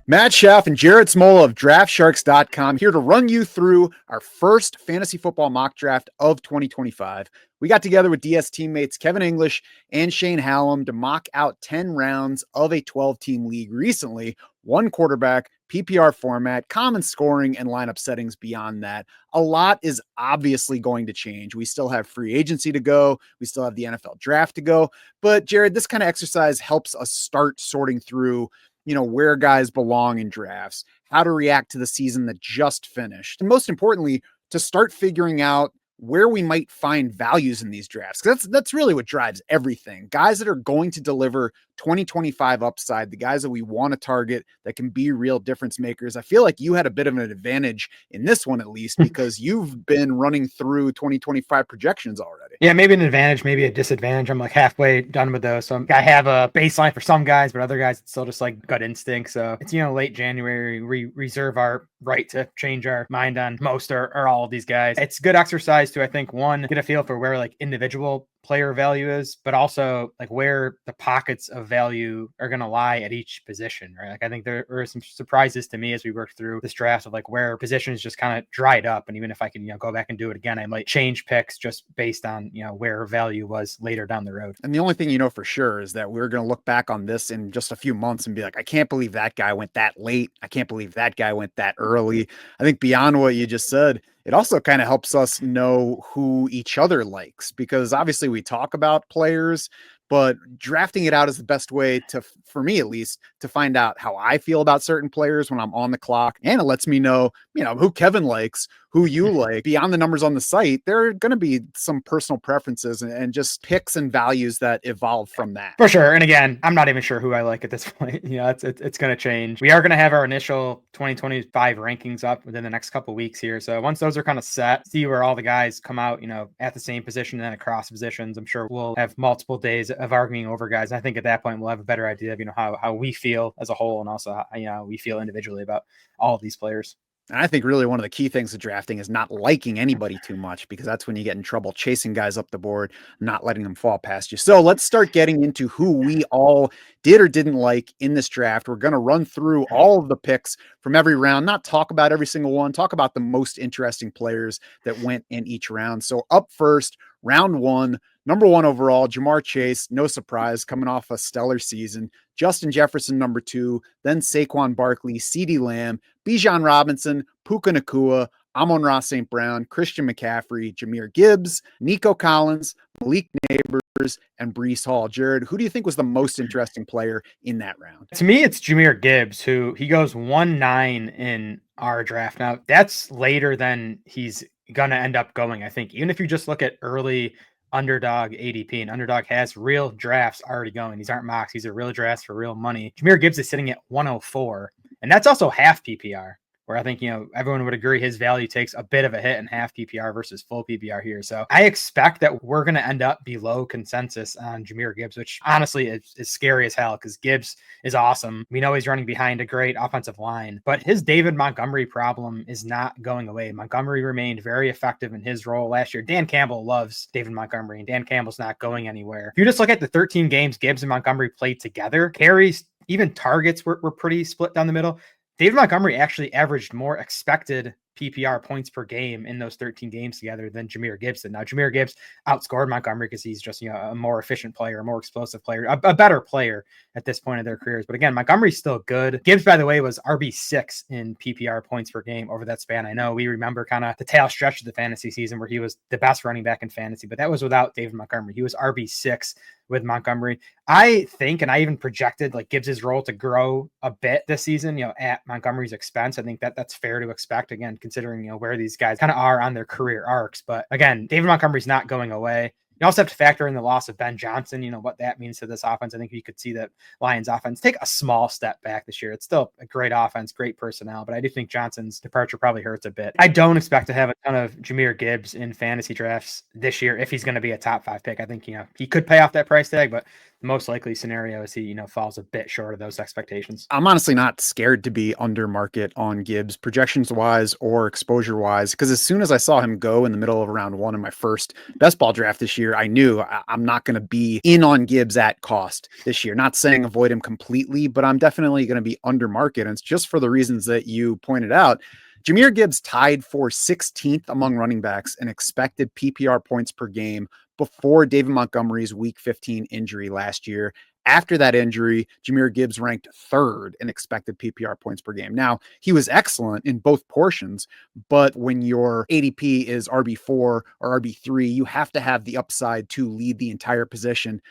Matt Schaff and Jared Smola of DraftSharks.com here to run you through our first fantasy football mock draft of 2025. We got together with DS teammates Kevin English and Shane Hallam to mock out 10 rounds of a 12-team league recently. One quarterback, PPR format, common scoring, and lineup settings beyond that. A lot is obviously going to change. We still have free agency to go. We still have the NFL draft to go. But Jared, this kind of exercise helps us start sorting through where guys belong in drafts, how to react to the season that just finished, and most importantly, to start figuring out where we might find values in these drafts. That's really what drives everything. Guys that are going to deliver 2025 upside, the guys that we want to target that can be real difference makers. I feel like you had a bit of an advantage in this one, at least, because you've been running through 2025 projections already. Yeah, maybe an advantage, maybe a disadvantage. I'm like halfway done with those. So I have a baseline for some guys, but other guys, it's still just like gut instinct. So it's, late January, we reserve our right to change our mind on most or all of these guys. It's good exercise to, I think, one, get a feel for where like individual player value is, but also like where the pockets of value are going to lie at each position, right? Like I think there were some surprises to me as we worked through this draft of like where positions just kind of dried up. And even if I can, go back and do it again, I might change picks just based on, where value was later down the road. And the only thing for sure is that we're going to look back on this in just a few months and be like, I can't believe that guy went that late. I can't believe that guy went that early. I think beyond what you just said, it also kind of helps us know who each other likes, because obviously we talk about players, but drafting it out is the best way to, for me at least, to find out how I feel about certain players when I'm on the clock. And it lets me know, who Kevin likes, who you like. Beyond the numbers on the site, there are going to be some personal preferences and just picks and values that evolve from that. For sure. And again, I'm not even sure who I like at this point. It's going to change. We are going to have our initial 2025 rankings up within the next couple of weeks here. So once those are kind of set, see where all the guys come out, at the same position and then across positions. I'm sure we'll have multiple days of arguing over guys. And I think at that point, we'll have a better idea of, how we feel as a whole and also how, we feel individually about all of these players. And I think really one of the key things of drafting is not liking anybody too much, because that's when you get in trouble, chasing guys up the board, not letting them fall past you. So let's start getting into who we all did or didn't like in this draft. We're going to run through all of the picks from every round, not talk about every single one, talk about the most interesting players that went in each round. So up first, round one, number one overall, Ja'Marr Chase, no surprise, coming off a stellar season. Justin Jefferson, number two, then Saquon Barkley, CeeDee Lamb, Bijan Robinson, Puka Nacua, Amon-Ra St. Brown, Christian McCaffrey, Jahmyr Gibbs, Nico Collins, Malik Neighbors, and Breece Hall. Jared, who do you think was the most interesting player in that round? To me, it's Jahmyr Gibbs, who he goes 1-9 in our draft. Now, that's later than he's going to end up going, I think. Even if you just look at early Underdog ADP, and Underdog has real drafts already going. These aren't mocks. These are real drafts for real money. Jahmyr Gibbs is sitting at 104, and that's also half PPR, where I think, everyone would agree his value takes a bit of a hit in half PPR versus full PPR here. So I expect that we're going to end up below consensus on Jahmyr Gibbs, which honestly is scary as hell, because Gibbs is awesome. We know he's running behind a great offensive line, but his David Montgomery problem is not going away. Montgomery remained very effective in his role last year. Dan Campbell loves David Montgomery, and Dan Campbell's not going anywhere. If you just look at the 13 games Gibbs and Montgomery played together, carries, even targets were pretty split down the middle. David Montgomery actually averaged more expected PPR points per game in those 13 games together than Jahmyr Gibbs did. Now, Jahmyr Gibbs outscored Montgomery because he's just, a more efficient player, a more explosive player, a better player at this point of their careers. But again, Montgomery's still good. Gibbs, by the way, was RB6 in PPR points per game over that span. I know we remember kind of the tail stretch of the fantasy season where he was the best running back in fantasy, but that was without David Montgomery. He was RB6 with Montgomery. I think, and I even projected like Gibbs's role to grow a bit this season, at Montgomery's expense. I think that's fair to expect, again, considering, where these guys kind of are on their career arcs. But again, David Montgomery's not going away. You also have to factor in the loss of Ben Johnson, what that means to this offense. I think you could see that Lions offense take a small step back this year. It's still a great offense, great personnel, but I do think Johnson's departure probably hurts a bit. I don't expect to have a ton of Jahmyr Gibbs in fantasy drafts this year if he's going to be a top 5 pick. I think, he could pay off that price tag, but the most likely scenario is he, falls a bit short of those expectations. I'm honestly not scared to be under market on Gibbs, projections wise or exposure wise, because as soon as I saw him go in the middle of round one in my first best ball draft this year, year, I knew I'm not going to be in on Gibbs at cost this year. Not saying avoid him completely, but I'm definitely going to be under market. And it's just for the reasons that you pointed out. Jahmyr Gibbs tied for 16th among running backs in expected PPR points per game before David Montgomery's week 15 injury last year. After that injury, Jahmyr Gibbs ranked third in expected PPR points per game. Now, he was excellent in both portions, but when your ADP is RB4 or RB3, you have to have the upside to lead the entire position.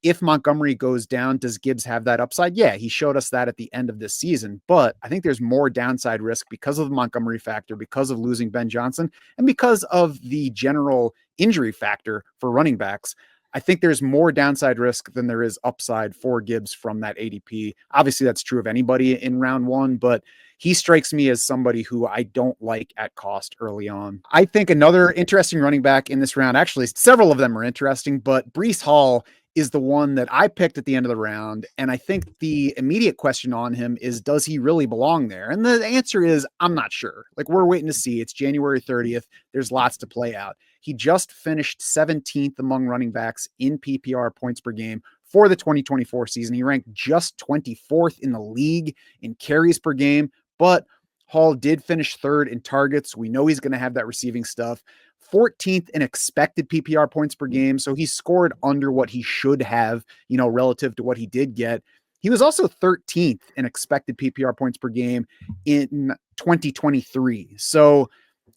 If Montgomery goes down, does Gibbs have that upside? Yeah, he showed us that at the end of this season, but I think there's more downside risk because of the Montgomery factor, because of losing Ben Johnson, and because of the general injury factor for running backs. I think there's more downside risk than there is upside for Gibbs from that ADP. Obviously, that's true of anybody in round one, but he strikes me as somebody who I don't like at cost early on. I think another interesting running back in this round, actually, several of them are interesting, but Breece Hall is the one that I picked at the end of the round. And I think the immediate question on him is, does he really belong there? And the answer is, I'm not sure. Like, we're waiting to see. It's January 30th. There's lots to play out. He just finished 17th among running backs in PPR points per game for the 2024 season. He ranked just 24th in the league in carries per game, but Hall did finish third in targets. We know he's going to have that receiving stuff. 14th in expected PPR points per game. So he scored under what he should have, relative to what he did get. He was also 13th in expected PPR points per game in 2023. So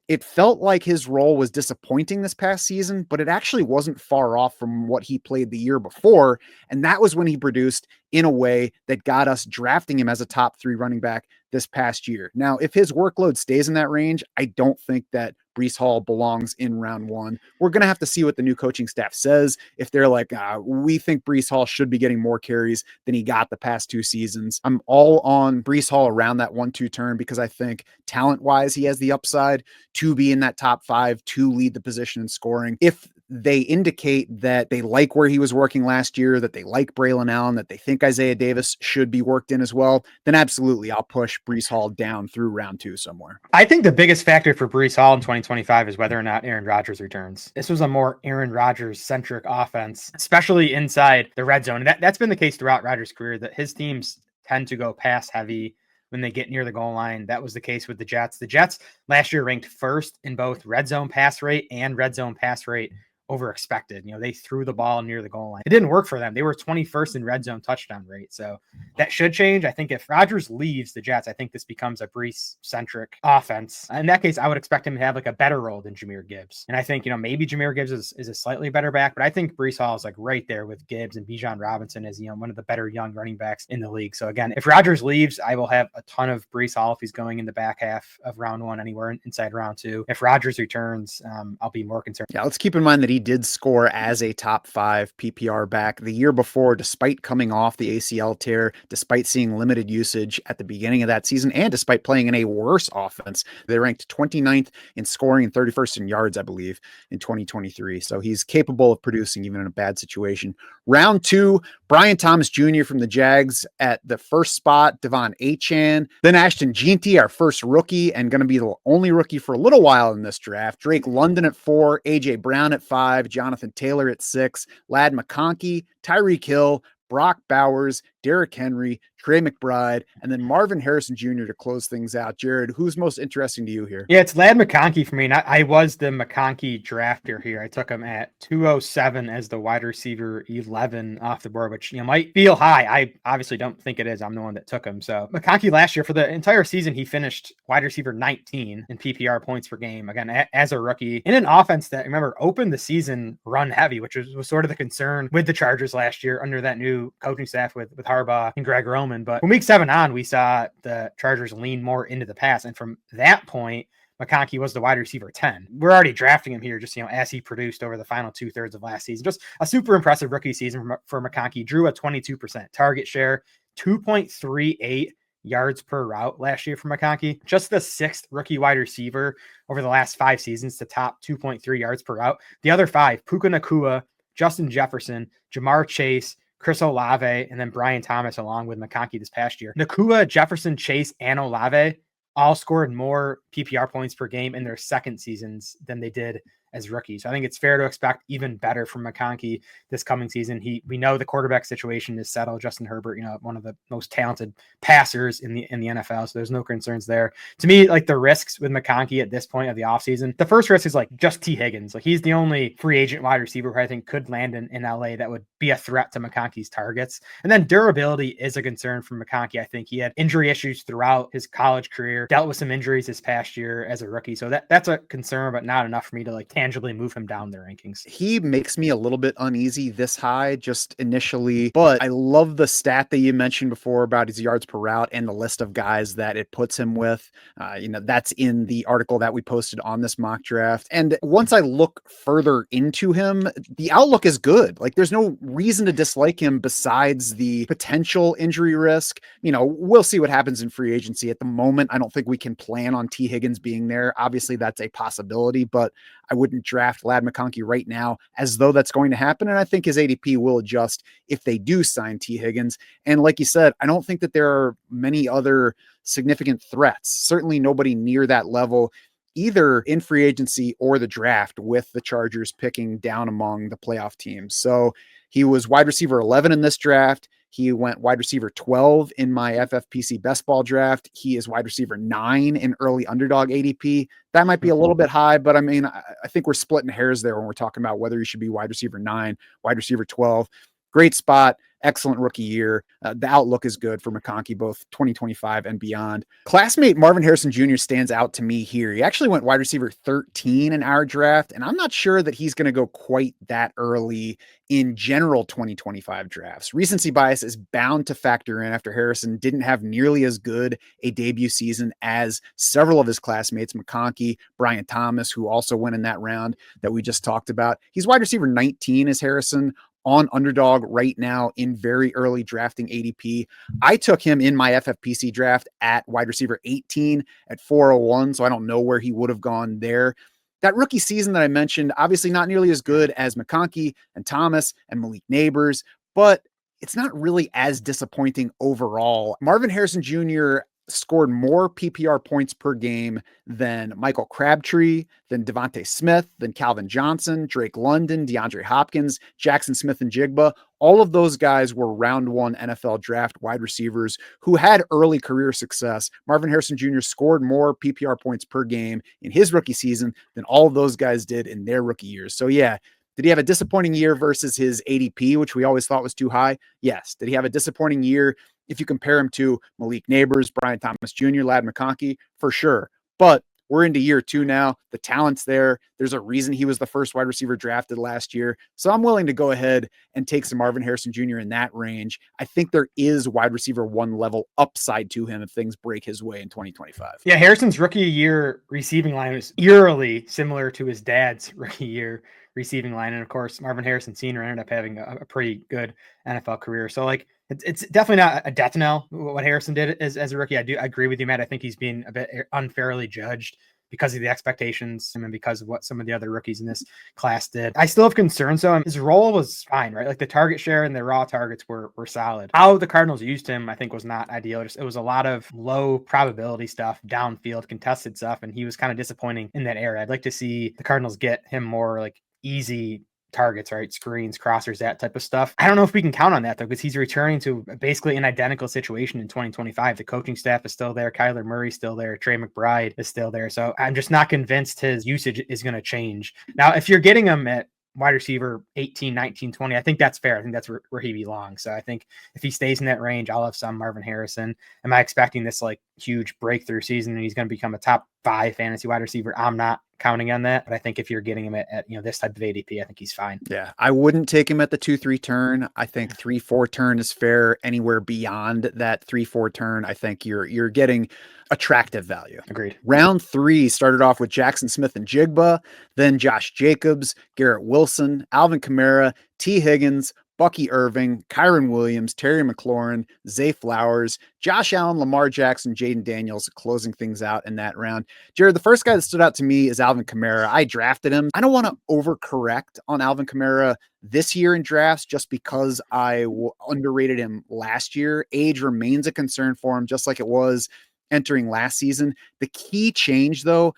it felt like his role was disappointing this past season, but it actually wasn't far off from what he played the year before. And that was when he produced in a way that got us drafting him as a top 3 running back this past year. Now, if his workload stays in that range, I don't think that Breece Hall belongs in round one. We're going to have to see what the new coaching staff says. If they're like, we think Breece Hall should be getting more carries than he got the past 2 seasons. I'm all on Breece Hall around that 1-2 turn because I think talent-wise, he has the upside to be in that top 5, to lead the position in scoring. If they indicate that they like where he was working last year, that they like Braylon Allen, that they think Isaiah Davis should be worked in as well, then absolutely I'll push Breece Hall down through round 2 somewhere. I think the biggest factor for Breece Hall in 2025 is whether or not Aaron Rodgers returns. This was a more Aaron Rodgers-centric offense, especially inside the red zone. That's been the case throughout Rodgers' career, that his teams tend to go pass heavy when they get near the goal line. That was the case with the Jets. The Jets last year ranked first in both red zone pass rate and red zone pass rate over expected. They threw the ball near the goal line. It didn't work for them. They were 21st in red zone touchdown rate. So that should change. I think if Rodgers leaves the Jets, I think this becomes a Breece-centric offense. In that case, I would expect him to have like a better role than Jahmyr Gibbs. And I think, maybe Jahmyr Gibbs is a slightly better back, but I think Breece Hall is like right there with Gibbs, and Bijan Robinson is, one of the better young running backs in the league. So again, if Rodgers leaves, I will have a ton of Breece Hall if he's going in the back half of round 1, anywhere inside round 2. If Rodgers returns, I'll be more concerned. Yeah, let's keep in mind that he did score as a top 5 PPR back the year before, despite coming off the ACL tear, despite seeing limited usage at the beginning of that season, and despite playing in a worse offense. They ranked 29th in scoring and 31st in yards, I believe, in 2023. So he's capable of producing even in a bad situation. Round 2, Brian Thomas Jr. from the Jags at the first spot, Devon Achane, then Ashton Jeanty, our first rookie, and going to be the only rookie for a little while in this draft. Drake London at 4, AJ Brown at 5, Jonathan Taylor at 6, Ladd McConkey, Tyreek Hill, Brock Bowers, Derrick Henry, Trey McBride, and then Marvin Harrison Jr. to close things out. Jared, who's most interesting to you here? Yeah, it's Ladd McConkey for me. And I was the McConkey drafter here. I took him at 207 as the wide receiver 11 off the board, which might feel high. I obviously don't think it is. I'm the one that took him. So McConkey last year, for the entire season, he finished wide receiver 19 in PPR points per game. Again, as a rookie, in an offense that, remember, opened the season run heavy, which was sort of the concern with the Chargers last year under that new coaching staff with Harbaugh and Greg Roman. But from week 7 on, we saw the Chargers lean more into the pass. And from that point, McConkey was the wide receiver 10. We're already drafting him here just, as he produced over the final 2/3 of last season. Just a super impressive rookie season for McConkey. Drew a 22% target share, 2.38 yards per route last year for McConkey. Just the 6th rookie wide receiver over the last 5 seasons to top 2.3 yards per route. The other 5, Puka Nacua, Justin Jefferson, Jamar Chase, Chris Olave, and then Brian Thomas along with McConkey this past year. Nacua, Jefferson, Chase, and Olave all scored more PPR points per game in their second seasons than they did as rookie. So I think it's fair to expect even better from McConkey this coming season. We know the quarterback situation is settled. Justin Herbert, one of the most talented passers in the NFL. So there's no concerns there. To me, like the risks with McConkey at this point of the offseason, the first risk is like just T. Higgins. Like he's the only free agent wide receiver who I think could land in LA that would be a threat to McConkey's targets. And then durability is a concern for McConkey. I think he had injury issues throughout his college career, dealt with some injuries this past year as a rookie. So that's a concern, but not enough for me to like tangibly move him down the rankings. He makes me a little bit uneasy this high just initially, but I love the stat that you mentioned before about his yards per route and the list of guys that it puts him with. That's in the article that we posted on this mock draft. And once I look further into him, the outlook is good. Like there's no reason to dislike him besides the potential injury risk. We'll see what happens in free agency. At the moment, I don't think we can plan on T. Higgins being there. Obviously, that's a possibility, but I wouldn't draft Ladd McConkey right now as though that's going to happen. And I think his ADP will adjust if they do sign T. Higgins. And like you said, I don't think that there are many other significant threats, certainly nobody near that level, either in free agency or the draft, with the Chargers picking down among the playoff teams. So he was wide receiver 11 in this draft. He went wide receiver 12 in my FFPC best ball draft. He is wide receiver 9 in early underdog ADP. That might be a little bit high, but I mean, I think we're splitting hairs there when we're talking about whether he should be wide receiver 9, wide receiver 12. Great spot. Excellent rookie year. The outlook is good for McConkey, both 2025 and beyond. Classmate Marvin Harrison Jr. stands out to me here. He actually went wide receiver 13 in our draft, and I'm not sure that he's going to go quite that early in general 2025 drafts. Recency bias is bound to factor in after Harrison didn't have nearly as good a debut season as several of his classmates, McConkey, Brian Thomas, who also went in that round that we just talked about. He's wide receiver 19 as Harrison on underdog right now in very early drafting ADP. I took him in my FFPC draft at wide receiver 18 at 401. So I don't know where he would have gone there. That rookie season that I mentioned, obviously not nearly as good as McConkey and Thomas and Malik Neighbors, but it's not really as disappointing overall. Marvin Harrison Jr. scored more PPR points per game than Michael Crabtree, than Devontae Smith, than Calvin Johnson, Drake London, DeAndre Hopkins, Jackson Smith and Jigba. All of those guys were round one NFL draft wide receivers who had early career success. Marvin Harrison Jr. scored more PPR points per game in his rookie season than all of those guys did in their rookie years. So yeah, did he have a disappointing year versus his ADP, which we always thought was too high? Yes. Did he have a disappointing year if you compare him to Malik Neighbors, Brian Thomas Jr., Ladd McConkey? For sure. But we're into year 2 now. The talent's there. There's a reason he was the first wide receiver drafted last year. So I'm willing to go ahead and take some Marvin Harrison Jr. in that range. I think there is wide receiver 1 level upside to him if things break his way in 2025. Yeah, Harrison's rookie year receiving line was eerily similar to his dad's rookie year receiving line. And of course, Marvin Harrison Sr. ended up having a pretty good NFL career. So like, it's definitely not a death knell what Harrison did as a rookie. I agree with you, Matt. I think he's being a bit unfairly judged because of the expectations and because of what some of the other rookies in this class did. I still have concerns though. His role was fine, right? Like the target share and the raw targets were solid. How the Cardinals used him, I think, was not ideal. It was a lot of low probability stuff, downfield contested stuff, and he was kind of disappointing in that area. I'd like to see the Cardinals get him more like easy targets, right? Screens, crossers, that type of stuff. I don't know if we can count on that though, because he's returning to basically an identical situation in 2025. The coaching staff is still there. Kyler Murray's still there. Trey McBride is still there. So I'm just not convinced his usage is going to change. Now, if you're getting him at wide receiver 18, 19, 20, I think that's fair. I think that's where he belongs. So I think if he stays in that range, I'll have some Marvin Harrison. Am I expecting this like huge breakthrough season and he's going to become a top 5 fantasy wide receiver? I'm not counting on that, but I think if you're getting him at this type of ADP, I think he's fine. Yeah, I wouldn't take him at the 2-3 turn. I think 3-4 turn is fair. Anywhere beyond that 3-4 turn, I think you're getting attractive value. Agreed. Round 3 started off with Jackson Smith and Jigba, then Josh Jacobs, Garrett Wilson, Alvin Kamara, T. Higgins, Bucky Irving, Kyron Williams, Terry McLaurin, Zay Flowers, Josh Allen, Lamar Jackson, Jaden Daniels closing things out in that round. Jared, the first guy that stood out to me is Alvin Kamara. I drafted him. I don't want to overcorrect on Alvin Kamara this year in drafts just because I underrated him last year. Age remains a concern for him, just like it was entering last season. The key change, though,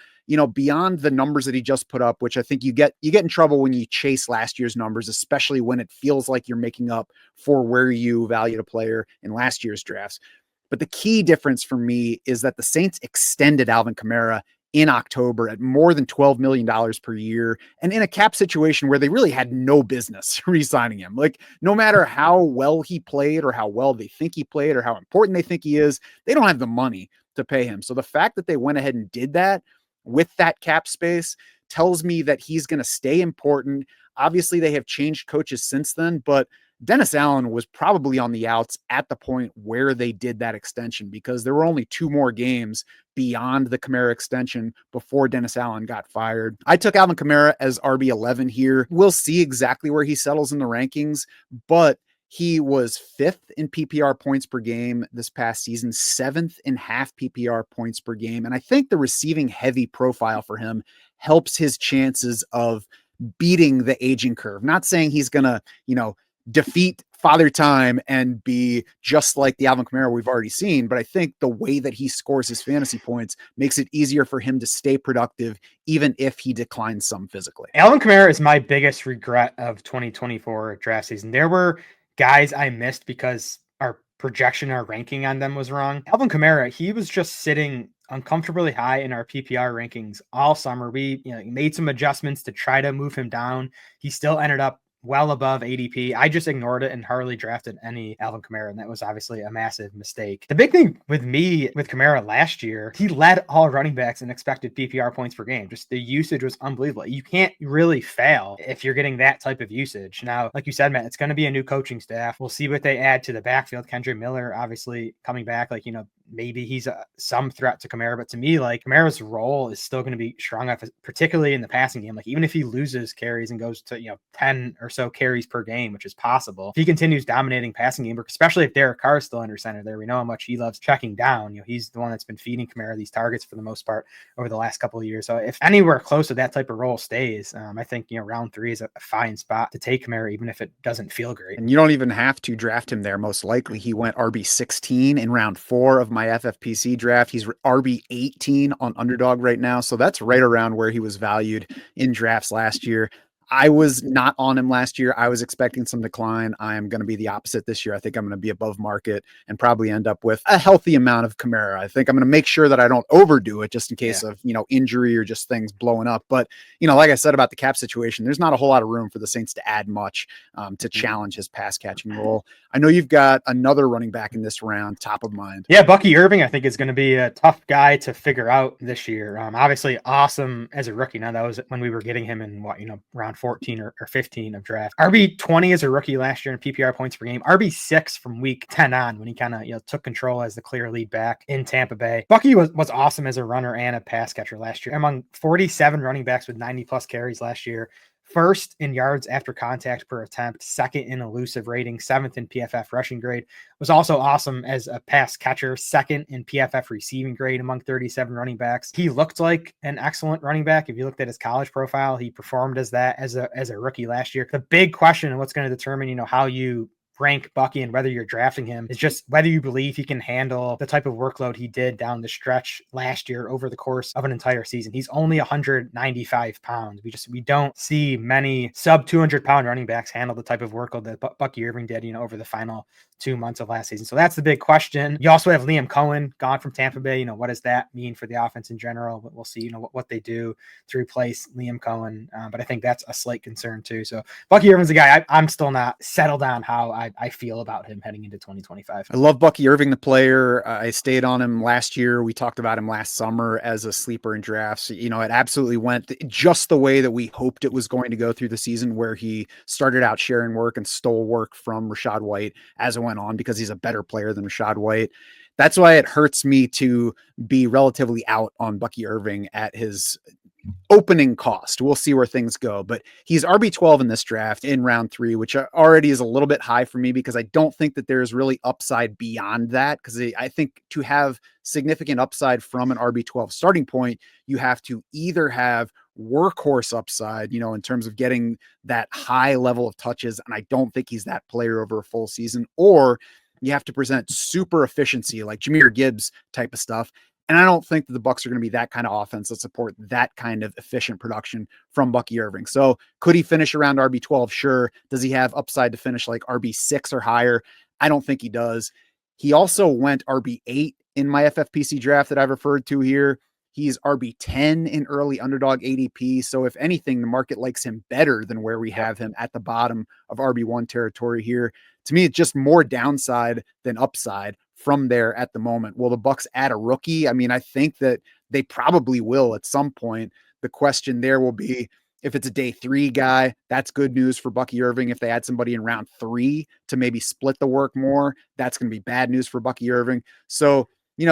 beyond the numbers that he just put up, which I think you get in trouble when you chase last year's numbers, especially when it feels like you're making up for where you valued a player in last year's drafts. But the key difference for me is that the Saints extended Alvin Kamara in October at more than $12 million per year, and in a cap situation where they really had no business re-signing him. Like, no matter how well he played or how well they think he played or how important they think he is, they don't have the money to pay him. So the fact that they went ahead and did that with that cap space tells me that he's going to stay important. Obviously, they have changed coaches since then, but Dennis Allen was probably on the outs at the point where they did that extension, because there were only 2 more games beyond the Kamara extension before Dennis Allen got fired. I took Alvin Kamara as RB11 here. We'll see exactly where he settles in the rankings, but he was 5th in PPR points per game this past season, 7th in half PPR points per game. And I think the receiving heavy profile for him helps his chances of beating the aging curve. Not saying he's going to, defeat Father Time and be just like the Alvin Kamara we've already seen. But I think the way that he scores his fantasy points makes it easier for him to stay productive, even if he declines some physically. Alvin Kamara is my biggest regret of 2024 draft season. There were guys I missed because our projection, our ranking on them was wrong. Alvin Kamara, he was just sitting uncomfortably high in our PPR rankings all summer. We made some adjustments to try to move him down. He still ended up well above ADP. I just ignored it and hardly drafted any Alvin Kamara, and that was obviously a massive mistake. The big thing with me with Kamara last year, he led all running backs in expected PPR points per game. Just the usage was unbelievable. You can't really fail if you're getting that type of usage. Now, like you said, Matt, it's going to be a new coaching staff. We'll see what they add to the backfield. Kendra Miller, obviously coming back, maybe he's some threat to Kamara, but to me, Kamara's role is still going to be strong enough, particularly in the passing game. Even if he loses carries and goes to 10 or so carries per game, which is possible, if he continues dominating passing game, especially if Derek Carr is still under center there, we know how much he loves checking down. He's the one that's been feeding Kamara these targets for the most part over the last couple of years. So if anywhere close to that type of role stays, I think round 3 is a fine spot to take Kamara, even if it doesn't feel great. And you don't even have to draft him there. Most likely, he went RB16 in round 4 of my FFPC draft. He's RB18 on Underdog right now. So that's right around where he was valued in drafts last year. I was not on him last year. I was expecting some decline. I am going to be the opposite this year. I think I'm going to be above market and probably end up with a healthy amount of Kamara. I think I'm going to make sure that I don't overdo it just in case of, injury or just things blowing up. But, like I said about the cap situation, there's not a whole lot of room for the Saints to add much to challenge his pass catching role. I know you've got another running back in this round, top of mind. Yeah, Bucky Irving, I think, is going to be a tough guy to figure out this year. Obviously awesome as a rookie. Now, that was when we were getting him in round 14 or 15 of draft. RB20 as a rookie last year in PPR points per game. RB6 from week 10 on, when he kind of took control as the clear lead back in Tampa Bay. Bucky was awesome as a runner and a pass catcher last year. Among 47 running backs with 90 plus carries last year, 1st in yards after contact per attempt, 2nd in elusive rating, 7th in PFF rushing grade. Was also awesome as a pass catcher, 2nd in PFF receiving grade among 37 running backs. He looked like an excellent running back. If you looked at his college profile, he performed as that as a rookie last year. The big question and what's going to determine, how you rank Bucky and whether you're drafting him is just whether you believe he can handle the type of workload he did down the stretch last year over the course of an entire season. He's only 195 pounds. We don't see many sub 200 pound running backs handle the type of workload that Bucky Irving did, over the final 2 months of last season. So that's the big question. You also have Liam Cohen gone from Tampa Bay. What does that mean for the offense in general? We'll see, what they do to replace Liam Cohen. But I think that's a slight concern too. So Bucky Irving's a guy I'm still not settled on how I feel about him heading into 2025. I love Bucky Irving, the player. I stayed on him last year. We talked about him last summer as a sleeper in drafts. It absolutely went just the way that we hoped it was going to go through the season, where he started out sharing work and stole work from Rachaad White as it went on, because he's a better player than Rachaad White. That's why it hurts me to be relatively out on Bucky Irving at his opening cost. We'll see where things go, but he's RB12 in this draft in round 3, which already is a little bit high for me, because I don't think that there's really upside beyond that. Because I think to have significant upside from an RB12 starting point, you have to either have workhorse upside, in terms of getting that high level of touches. And I don't think he's that player over a full season, or you have to present super efficiency, like Jahmyr Gibbs type of stuff. And I don't think that the Bucs are going to be that kind of offense that support that kind of efficient production from Bucky Irving. So could he finish around RB12? Sure. Does he have upside to finish like RB6 or higher? I don't think he does. He also went RB8 in my FFPC draft that I've referred to here. He's RB10 in early underdog ADP. So if anything, the market likes him better than where we have him at the bottom of RB1 territory here. To me, it's just more downside than upside from there at the moment. Will the Bucs add a rookie? I mean, I think that they probably will at some point. The question there will be, if it's a day 3 guy, that's good news for Bucky Irving. If they add somebody in round 3 to maybe split the work more, that's going to be bad news for Bucky Irving. So,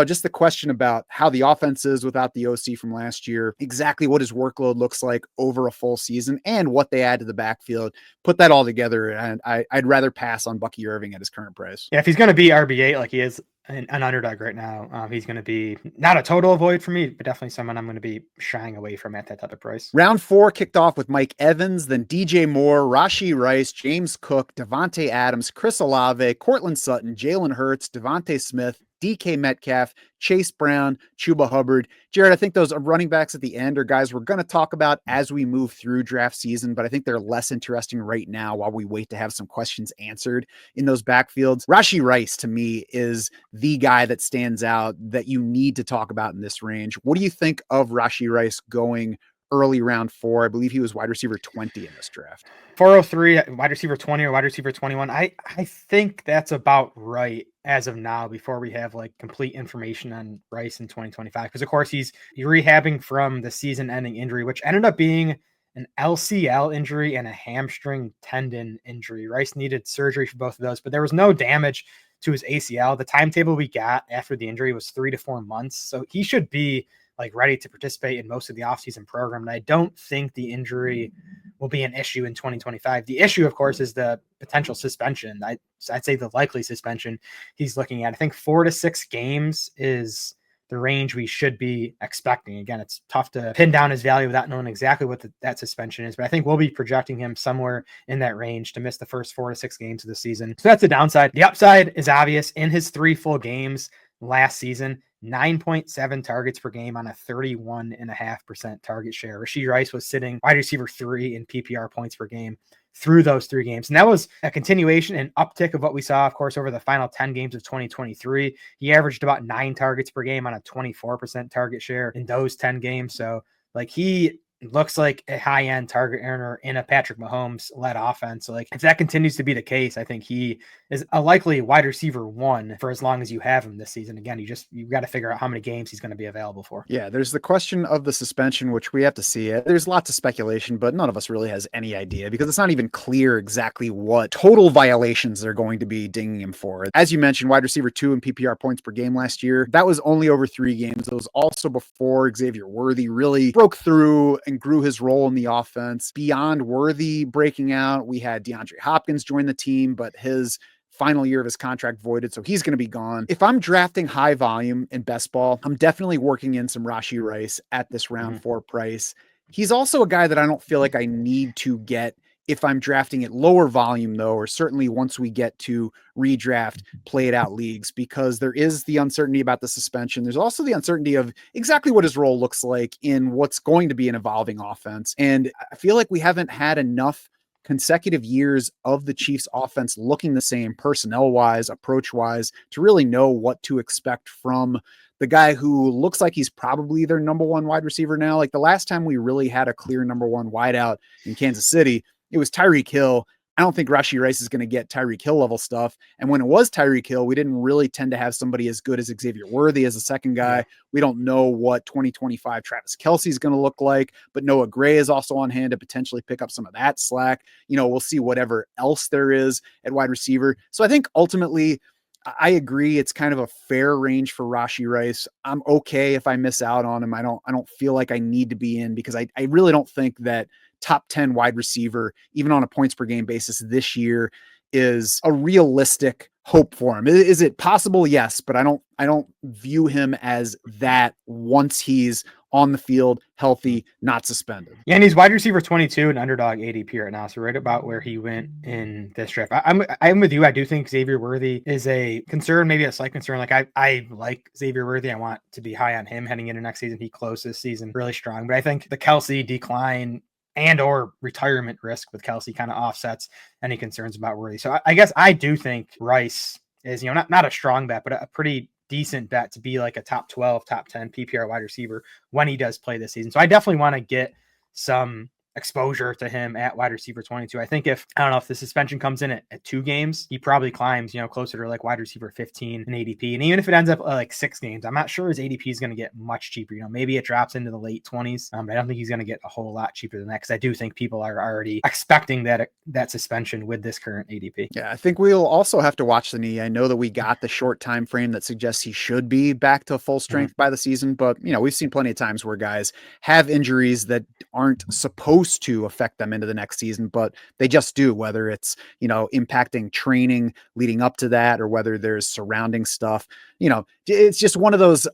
just the question about how the offense is without the OC from last year, exactly what his workload looks like over a full season, and what they add to the backfield. Put that all together, and I'd rather pass on Bucky Irving at his current price. Yeah, if he's going to be RB8 like he is an underdog right now, he's going to be not a total avoid for me, but definitely someone I'm going to be shying away from at that type of price. Round 4 kicked off with Mike Evans, then DJ Moore, Rashee Rice, James Cook, Devontae Adams, Chris Olave, Cortland Sutton, Jalen Hurts, Devontae Smith, DK Metcalf, Chase Brown, Chuba Hubbard. Jared, I think those running backs at the end are guys we're going to talk about as we move through draft season, but I think they're less interesting right now while we wait to have some questions answered in those backfields. Rashee Rice, to me, is the guy that stands out that you need to talk about in this range. What do you think of Rashee Rice going early round 4? I believe he was wide receiver 20 in this draft. 403, wide receiver 20 or wide receiver 21. I think that's about right as of now, before we have like complete information on Rice in 2025. Because of course he's rehabbing from the season ending injury, which ended up being an LCL injury and a hamstring tendon injury. Rice needed surgery for both of those, but there was no damage to his ACL. The timetable we got after the injury was 3 to 4 months. So he should be like ready to participate in most of the offseason program. And I don't think the injury will be an issue in 2025. The issue, of course, is the potential suspension. I'd say the likely suspension he's looking at. I think 4 to 6 games is the range we should be expecting. Again, it's tough to pin down his value without knowing exactly what that suspension is, but I think we'll be projecting him somewhere in that range to miss the first 4 to 6 games of the season. So that's the downside. The upside is obvious. In his 3 full games last season, 9.7 targets per game on a 31.5% target share. Rashee Rice was sitting wide receiver 3 in PPR points per game through those 3 games. And that was a continuation and uptick of what we saw, of course, over the final 10 games of 2023. He averaged about 9 targets per game on a 24% target share in those 10 games. So like he looks like a high-end target earner in a Patrick Mahomes-led offense. So like if that continues to be the case, I think he is a likely wide receiver 1 for as long as you have him this season. Again, you've got to figure out how many games he's going to be available for. Yeah, there's the question of the suspension, which we have to see. There's lots of speculation, but none of us really has any idea because it's not even clear exactly what total violations they're going to be dinging him for. As you mentioned, wide receiver 2 in PPR points per game last year. That was only over 3 games. It was also before Xavier Worthy really broke through and grew his role in the offense. Beyond Worthy breaking out, we had DeAndre Hopkins join the team, but his final year of his contract voided, so he's going to be gone. If I'm drafting high volume in best ball, I'm definitely working in some Rashee Rice at this round 4 price. He's also a guy that I don't feel like I need to get if I'm drafting at lower volume, though, or certainly once we get to redraft, play it out leagues, because there is the uncertainty about the suspension. There's also the uncertainty of exactly what his role looks like in what's going to be an evolving offense. And I feel like we haven't had enough consecutive years of the Chiefs offense looking the same personnel wise, approach wise, to really know what to expect from the guy who looks like he's probably their number 1 wide receiver now. Like the last time we really had a clear number 1 wideout in Kansas City, it was Tyreek Hill. I don't think Rashee Rice is going to get Tyreek Hill level stuff. And when it was Tyreek Hill, we didn't really tend to have somebody as good as Xavier Worthy as a second guy. Yeah. We don't know what 2025 Travis Kelce is going to look like, but Noah Gray is also on hand to potentially pick up some of that slack. We'll see whatever else there is at wide receiver. So I think ultimately, I agree. It's kind of a fair range for Rashee Rice. I'm okay if I miss out on him. I don't feel like I need to be in because I really don't think that top 10 wide receiver, even on a points per game basis this year, is a realistic hope for him. Is it possible? Yes, but I don't view him as that once he's on the field, healthy, not suspended. Yeah, and he's wide receiver 22 and underdog ADP right now, so right about where he went in this draft. I'm with you. I do think Xavier Worthy is a concern, maybe a slight concern. Like I like Xavier Worthy. I want to be high on him heading into next season. He closed this season really strong, but I think the Kelce decline and or retirement risk with Kelce kind of offsets any concerns about Worthy. So I guess I do think Rice is, not a strong bet, but a pretty decent bet to be like a top 12, top 10 PPR wide receiver when he does play this season. So I definitely want to get some exposure to him at wide receiver 22. I think I don't know if the suspension comes in at 2 games, he probably climbs, closer to like wide receiver 15 in ADP. And even if it ends up like 6 games, I'm not sure his ADP is going to get much cheaper. Maybe it drops into the late 20s. But I don't think he's going to get a whole lot cheaper than that, because I do think people are already expecting that suspension with this current ADP. Yeah, I think we'll also have to watch the knee. I know that we got the short time frame that suggests he should be back to full strength by the season, but we've seen plenty of times where guys have injuries that aren't supposed to affect them into the next season, but they just do, whether it's, impacting training leading up to that, or whether there's surrounding stuff. It's just one of those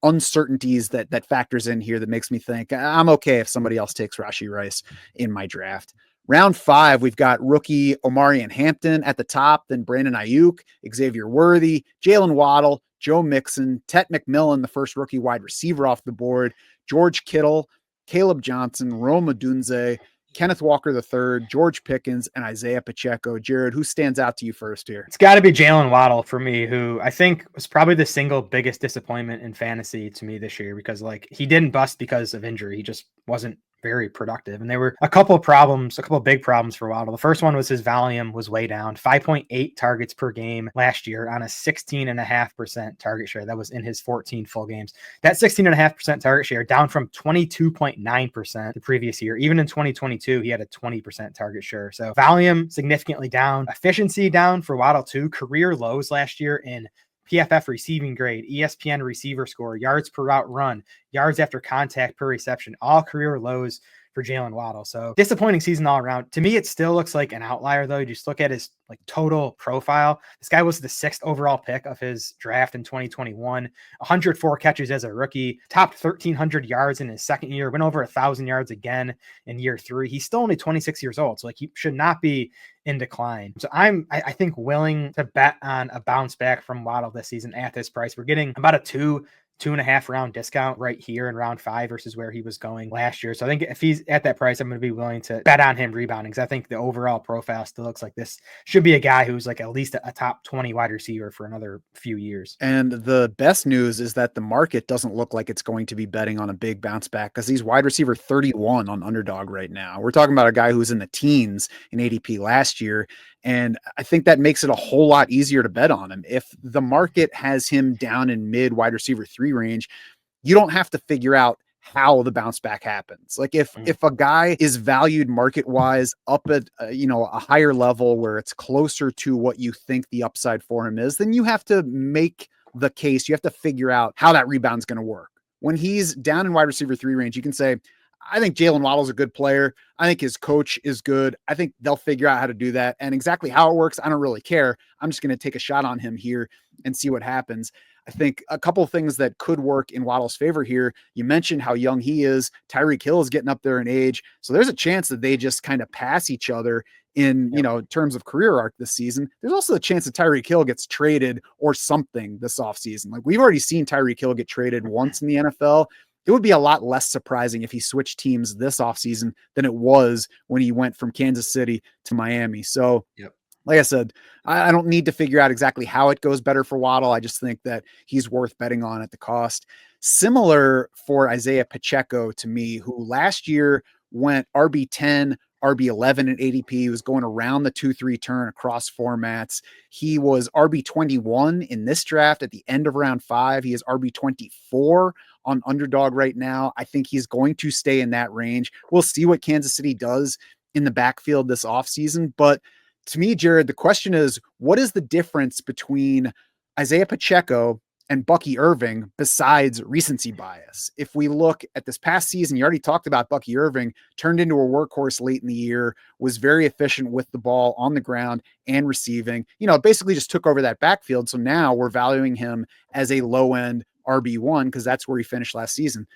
uncertainties that factors in here that makes me think I'm okay if somebody else takes Rashee Rice in my draft. Round 5, we've got rookie Omarion Hampton at the top, then Brandon Ayuk, Xavier Worthy, Jalen Waddle, Joe Mixon, Tet McMillan, the first rookie wide receiver off the board, George Kittle, Caleb Johnson, Rome Odunze, Kenneth Walker III, George Pickens, and Isaiah Pacheco. Jared, who stands out to you first here? It's got to be Jalen Waddle for me, who I think was probably the single biggest disappointment in fantasy to me this year, because he didn't bust because of injury. He just wasn't very productive. And there were a couple of big problems for Waddle. The first one was his volume was way down, 5.8 targets per game last year on a 16.5% target share. That was in his 14 full games. That 16.5% target share down from 22.9% the previous year. Even in 2022, he had a 20% target share. So volume significantly down, efficiency down for Waddle too. Career lows last year in PFF receiving grade, ESPN receiver score, yards per route run, yards after contact per reception, all career lows for Jalen Waddle. So disappointing season all around. To me, it still looks like an outlier though. You just look at his total profile. This guy was the 6th overall pick of his draft in 2021, 104 catches as a rookie, topped 1,300 yards in his second year, went over 1,000 yards again in year 3. He's still only 26 years old. So he should not be in decline. So I think willing to bet on a bounce back from Waddle this season at this price. We're getting about a 2.5 round discount right here in round 5 versus where he was going last year. So I think if he's at that price, I'm going to be willing to bet on him rebounding, because I think the overall profile still looks like this should be a guy who's at least a top 20 wide receiver for another few years. And the best news is that the market doesn't look like it's going to be betting on a big bounce back, because he's wide receiver 31 on Underdog right now. We're talking about a guy who's in the teens in ADP last year. And I think that makes it a whole lot easier to bet on him. If the market has him down in mid wide receiver 3 range, you don't have to figure out how the bounce back happens. If a guy is valued market wise up at a higher level where it's closer to what you think the upside for him is, then you have to make the case. You have to figure out how that rebound's going to work. When he's down in wide receiver 3 range, you can say, I think Jalen Waddle's a good player. I think his coach is good. I think they'll figure out how to do that. And exactly how it works, I don't really care. I'm just going to take a shot on him here and see what happens. I think a couple of things that could work in Waddle's favor here. You mentioned how young he is. Tyreek Hill is getting up there in age. So there's a chance that they just kind of pass each other in, terms of career arc this season. There's also a chance that Tyreek Hill gets traded or something this offseason. We've already seen Tyreek Hill get traded once in the NFL. It would be a lot less surprising if he switched teams this offseason than it was when he went from Kansas City to Miami. So, like I said, I don't need to figure out exactly how it goes better for Waddle. I just think that he's worth betting on at the cost. Similar for Isaiah Pacheco to me, who last year went RB10, RB11 in ADP. He was going around the 2-3 turn across formats. He was RB21 in this draft at the end of round 5. He is RB24 on Underdog right now. I think he's going to stay in that range. We'll see what Kansas City does in the backfield this offseason. But to me, Jared, the question is, what is the difference between Isaiah Pacheco and Bucky Irving besides recency bias? If we look at this past season, you already talked about Bucky Irving, turned into a workhorse late in the year, was very efficient with the ball on the ground and receiving, basically just took over that backfield. So now we're valuing him as a low end RB1 because that's where he finished last season.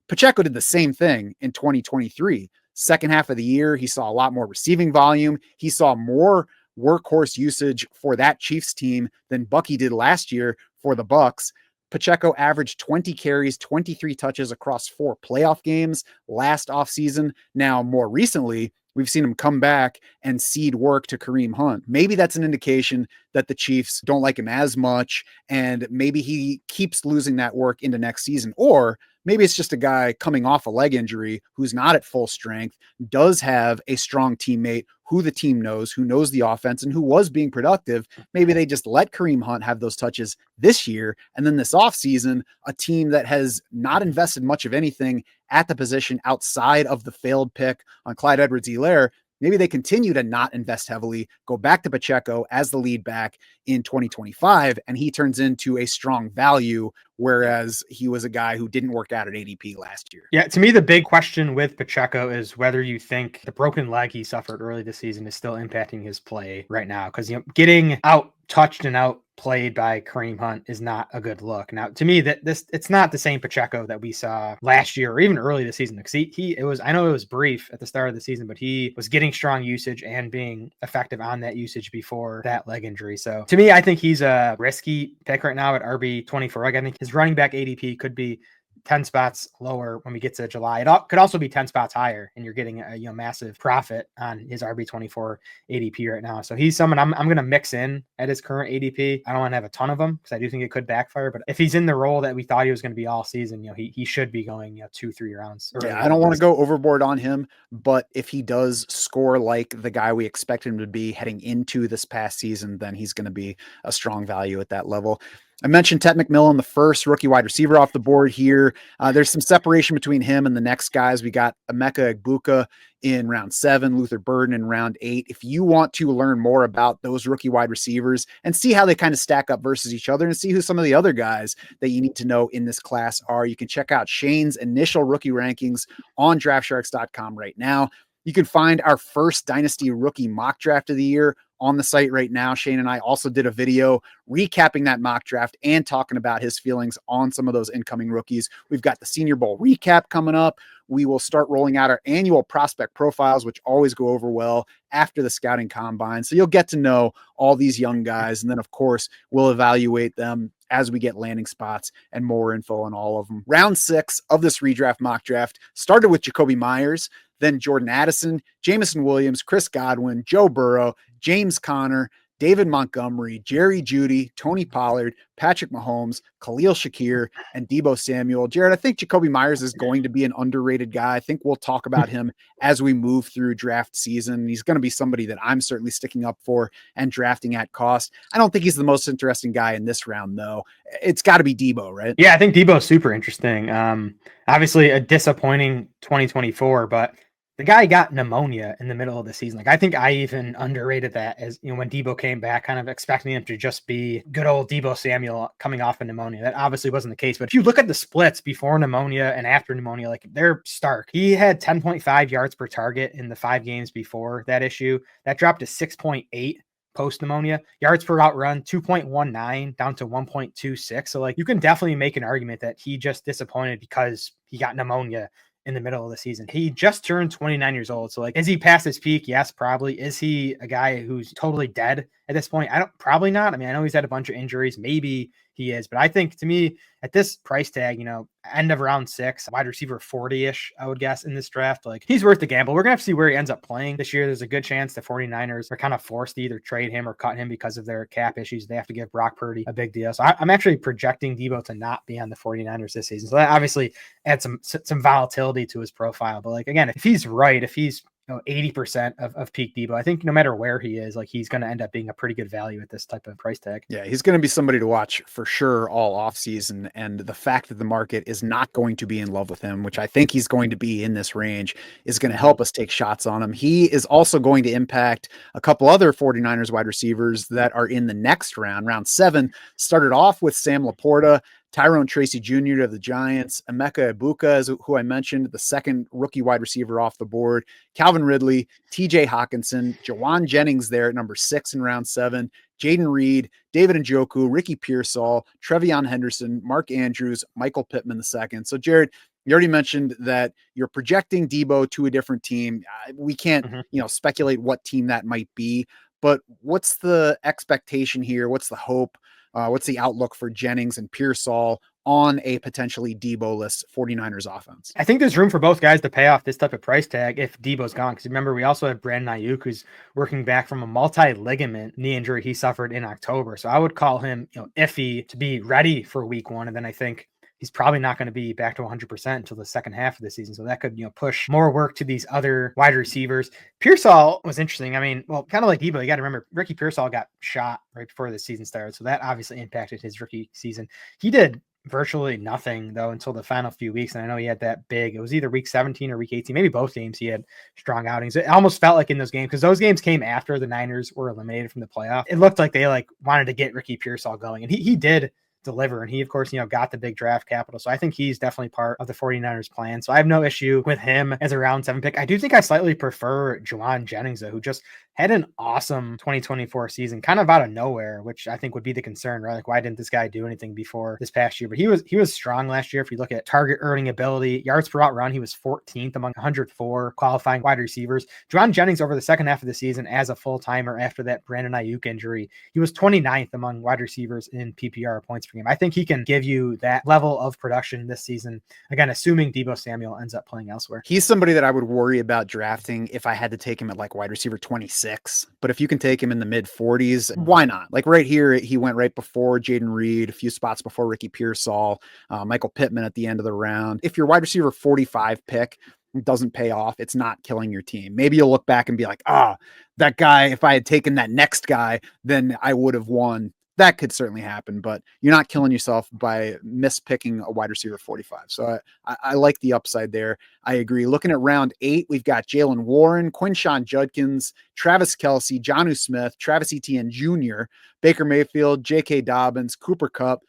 Pacheco did the same thing in 2023. Second half of the year, he saw a lot more receiving volume. He saw more workhorse usage for that Chiefs team than Bucky did last year for the Bucks. Pacheco averaged 20 carries, 23 touches across 4 playoff games last offseason. Now, more recently, we've seen him come back and cede work to Kareem Hunt. Maybe that's an indication that the Chiefs don't like him as much, and maybe he keeps losing that work into next season. Or maybe it's just a guy coming off a leg injury who's not at full strength, does have a strong teammate who the team knows, who knows the offense, and who was being productive. Maybe they just let Kareem Hunt have those touches this year. And then this offseason, a team that has not invested much of anything at the position outside of the failed pick on Clyde Edwards-Helaire, maybe they continue to not invest heavily, go back to Pacheco as the lead back in 2025, and he turns into a strong value, whereas he was a guy who didn't work out at ADP last year. Yeah, to me, the big question with Pacheco is whether you think the broken leg he suffered early this season is still impacting his play right now. Because, getting out touched and outplayed by Kareem Hunt is not a good look. Now, to me, it's not the same Pacheco that we saw last year or even early this season. Because I know it was brief at the start of the season, but he was getting strong usage and being effective on that usage before that leg injury. So to me, I think he's a risky pick right now at RB24. I think his running back ADP could be 10 spots lower when we get to July. It could also be 10 spots higher, and you're getting a massive profit on his RB24 ADP right now. So he's someone I'm going to mix in at his current ADP. I don't want to have a ton of them because I do think it could backfire, but if he's in the role that we thought he was going to be all season, he should be going 2-3 rounds. Yeah, I don't want to go overboard on him, but if he does score like the guy we expect him to be heading into this past season, then he's going to be a strong value at that level. I mentioned Ted McMillan, the first rookie wide receiver off the board here. There's some separation between him and the next guys. We got Emeka Egbuka in round 7, Luther Burden in round 8. If you want to learn more about those rookie wide receivers and see how they kind of stack up versus each other and see who some of the other guys that you need to know in this class are, you can check out Shane's initial rookie rankings on draftsharks.com right now. You can find our first Dynasty rookie mock draft of the year on the site right now. Shane and I also did a video recapping that mock draft and talking about his feelings on some of those incoming rookies. We've got the Senior Bowl recap coming up. We will start rolling out our annual prospect profiles, which always go over well after the scouting combine. So you'll get to know all these young guys. And then, of course, we'll evaluate them as we get landing spots and more info on all of them. Round 6 of this redraft mock draft started with Jacoby Myers, then Jordan Addison, Jamison Williams, Chris Godwin, Joe Burrow, James Conner, David Montgomery, Jerry Jeudy, Tony Pollard, Patrick Mahomes, Khalil Shakir, and Deebo Samuel. Jared, I think Jacoby Myers is going to be an underrated guy. I think we'll talk about him as we move through draft season. He's going to be somebody that I'm certainly sticking up for and drafting at cost. I don't think he's the most interesting guy in this round, though. It's got to be Deebo, right? Yeah, I think Deebo's super interesting. Obviously a disappointing 2024, but the guy got pneumonia in the middle of the season. Like, I think I even underrated that as, when Deebo came back, kind of expecting him to just be good old Deebo Samuel coming off of pneumonia. That obviously wasn't the case. But if you look at the splits before pneumonia and after pneumonia, like, they're stark. He had 10.5 yards per target in the 5 games before that issue. That dropped to 6.8 post pneumonia. Yards per route run, 2.19 down to 1.26. So, like, you can definitely make an argument that he just disappointed because he got pneumonia in the middle of the season. He just turned 29 years old. So, like, is he past his peak? Yes, probably. Is he a guy who's totally dead at this point? Probably not. I mean, I know he's had a bunch of injuries. Maybe he is, but I think, to me, at this price tag, end of round 6, wide receiver 40-ish, I would guess, in this draft, like, he's worth the gamble. We're gonna have to see where he ends up playing this year. There's a good chance the 49ers are kind of forced to either trade him or cut him because of their cap issues. They have to give Brock Purdy a big deal. So I'm actually projecting Deebo to not be on the 49ers this season. So that obviously adds some volatility to his profile. But, like, again, if he's right, if he's 80% of peak Deebo, I think no matter where he is, like, he's going to end up being a pretty good value at this type of price tag. Yeah, he's going to be somebody to watch for sure all offseason. And the fact that the market is not going to be in love with him, which I think he's going to be in this range, is going to help us take shots on him. He is also going to impact a couple other 49ers wide receivers that are in the next round. Round 7 started off with Sam Laporta, Tyrone Tracy Jr. of the Giants, Emeka Egbuka, is who I mentioned, the second rookie wide receiver off the board, Calvin Ridley, TJ Hawkinson, Jawan Jennings there at number 6 in round 7, Jaden Reed, David Njoku, Ricky Pearsall, Trevion Henderson, Mark Andrews, Michael Pittman II. So, Jared, You already mentioned that you're projecting Debo to a different team. We can't, speculate what team that might be, but what's the expectation here? What's the hope? What's the outlook for Jennings and Pearsall on a potentially Debo-less 49ers offense? I think there's room for both guys to pay off this type of price tag if Debo's gone. Because remember, we also have Brandon Ayuk, who's working back from a multi-ligament knee injury he suffered in October. So I would call him, iffy to be ready for week 1. And then I think he's probably not going to be back to 100% until the second half of the season. So that could, push more work to these other wide receivers. Pearsall was interesting. I mean, well, kind of like Debo, you got to remember Ricky Pearsall got shot right before the season started. So that obviously impacted his rookie season. He did virtually nothing though until the final few weeks. And I know he had that big, it was either week 17 or week 18, maybe both games he had strong outings. It almost felt like in those games, because those games came after the Niners were eliminated from the playoff. It looked like they wanted to get Ricky Pearsall going, and he did deliver. And he, of course, got the big draft capital. So I think he's definitely part of the 49ers plan. So I have no issue with him as a round 7 pick. I do think I slightly prefer Jauan Jennings, though, who just had an awesome 2024 season, kind of out of nowhere, which I think would be the concern, right? Like, why didn't this guy do anything before this past year? But he was strong last year. If you look at target earning ability, yards per route run, he was 14th among 104 qualifying wide receivers. Jauan Jennings over the second half of the season as a full-timer after that Brandon Ayuk injury, he was 29th among wide receivers in PPR points per game. I think he can give you that level of production this season. Again, assuming Deebo Samuel ends up playing elsewhere. He's somebody that I would worry about drafting if I had to take him at wide receiver 26. But if you can take him in the mid 40s, why not? Right here, he went right before Jaden Reed, a few spots before Ricky Pearsall, Michael Pittman at the end of the round. If your wide receiver 45 pick doesn't pay off, it's not killing your team. Maybe you'll look back and be like, that guy, if I had taken that next guy, then I would have won. That could certainly happen, but you're not killing yourself by mispicking a wide receiver 45. So I like the upside there. I agree. Looking at round 8, we've got Jalen Warren, Quinshawn Judkins, Travis Kelce, Jonnu Smith, Travis Etienne Jr., Baker Mayfield, J.K. Dobbins, Cooper Kupp,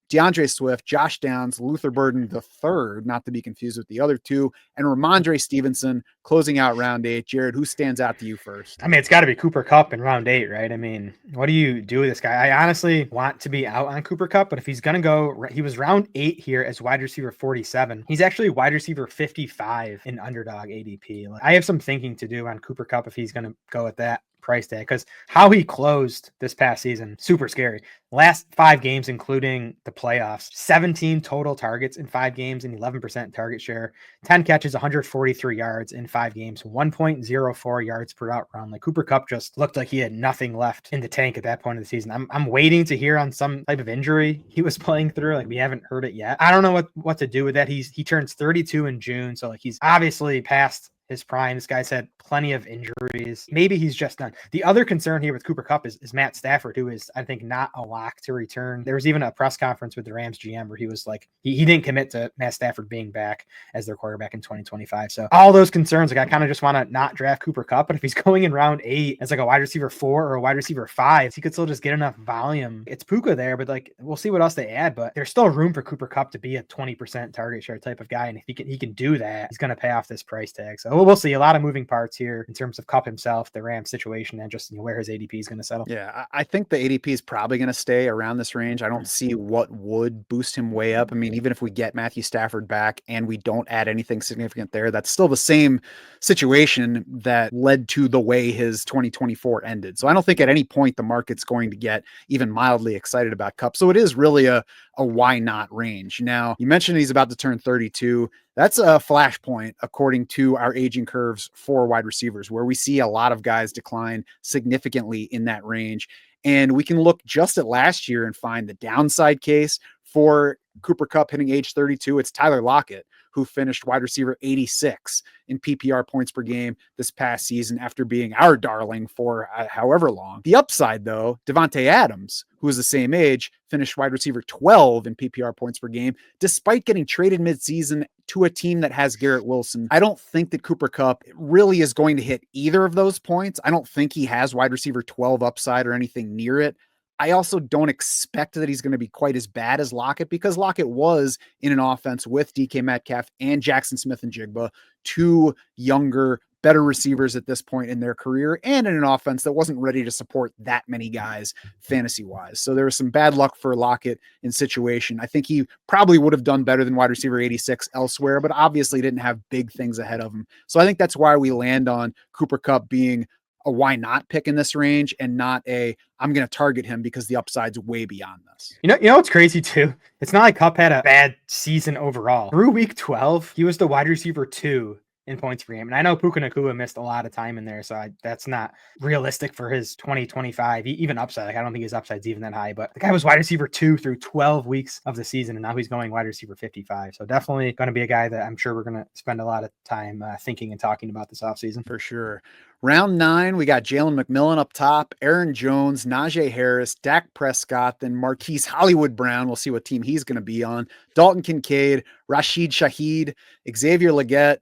DeAndre Swift, Josh Downs, Luther Burden III, not to be confused with the other two, and Ramondre Stevenson closing out round 8. Jared, who stands out to you first? I mean, it's got to be Cooper Kupp in round 8, right? I mean, what do you do with this guy? I honestly want to be out on Cooper Kupp, but if he's going to go, he was round 8 here as wide receiver 47. He's actually wide receiver 55 in underdog ADP. I have some thinking to do on Cooper Kupp if he's going to go at that price tag, because how he closed this past season, super scary. Last 5 games, including the playoffs, 17 total targets in 5 games and 11% target share, 10 catches, 143 yards in 5 games, 1.04 yards per route run. Cooper Kupp just looked like he had nothing left in the tank at that point of the season. I'm waiting to hear on some type of injury he was playing through. We haven't heard it yet. I don't know what to do with that. He turns 32 in June, so he's obviously past his prime. This guy's had plenty of injuries. Maybe he's just done. The other concern here with Cooper Kupp is Matt Stafford, who is, I think, not a lock to return. There was even a press conference with the Rams GM where he was like, he didn't commit to Matt Stafford being back as their quarterback in 2025. So all those concerns, I kind of just want to not draft Cooper Kupp. But if he's going in round 8 as a wide receiver 4 or a wide receiver 5, he could still just get enough volume. It's Puka there, but we'll see what else they add. But there's still room for Cooper Kupp to be a 20% target share type of guy. And if he can do that, he's going to pay off this price tag. So we'll see. A lot of moving parts here in terms of Kupp himself, the Rams situation, and just where his ADP is going to settle. Yeah, I think the ADP is probably going to stay around this range. I don't see what would boost him way up. I mean, even if we get Matthew Stafford back and we don't add anything significant there, that's still the same situation that led to the way his 2024 ended. So I don't think at any point the market's going to get even mildly excited about Kupp. So it is really a why not range. Now, you mentioned he's about to turn 32. That's a flashpoint according to our aging curves for wide receivers, where we see a lot of guys decline significantly in that range. And we can look just at last year and find the downside case for Cooper Kupp hitting age 32. It's Tyler Lockett, who finished wide receiver 86 in PPR points per game this past season after being our darling for however long. The upside, though, Devontae Adams, who is the same age, finished wide receiver 12 in PPR points per game, despite getting traded midseason to a team that has Garrett Wilson. I don't think that Cooper Kupp really is going to hit either of those points. I don't think he has wide receiver 12 upside or anything near it. I also don't expect that he's going to be quite as bad as Lockett, because Lockett was in an offense with DK Metcalf and Jackson Smith and Jigba, two younger, better receivers at this point in their career and in an offense that wasn't ready to support that many guys fantasy wise. So there was some bad luck for Lockett in situation. I think he probably would have done better than wide receiver 86 elsewhere, but obviously didn't have big things ahead of him. So I think that's why we land on Cooper Kupp being a why not pick in this range and not a I'm going to target him because the upside's way beyond this. You know what's crazy too? It's not like Kupp had a bad season overall. Through week 12, he was the wide receiver 2 in points per game. And I know Puka Nacua missed a lot of time in there, so that's not realistic for his 2025, even upside. Like, I don't think his upside's even that high, but the guy was wide receiver 2 through 12 weeks of the season, and now he's going wide receiver 55. So definitely going to be a guy that I'm sure we're going to spend a lot of time thinking and talking about this offseason. For sure. Round 9, we got Jalen McMillan up top, Aaron Jones, Najee Harris, Dak Prescott, then Marquise Hollywood Brown. We'll see what team he's going to be on. Dalton Kincaid, Rashid Shaheed, Xavier Legette,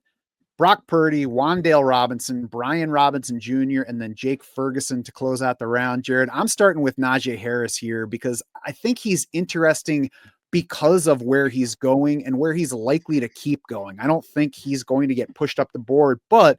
Brock Purdy, Wan'Dale Robinson, Brian Robinson Jr., and then Jake Ferguson to close out the round. Jared, I'm starting with Najee Harris here because I think he's interesting because of where he's going and where he's likely to keep going. I don't think he's going to get pushed up the board, but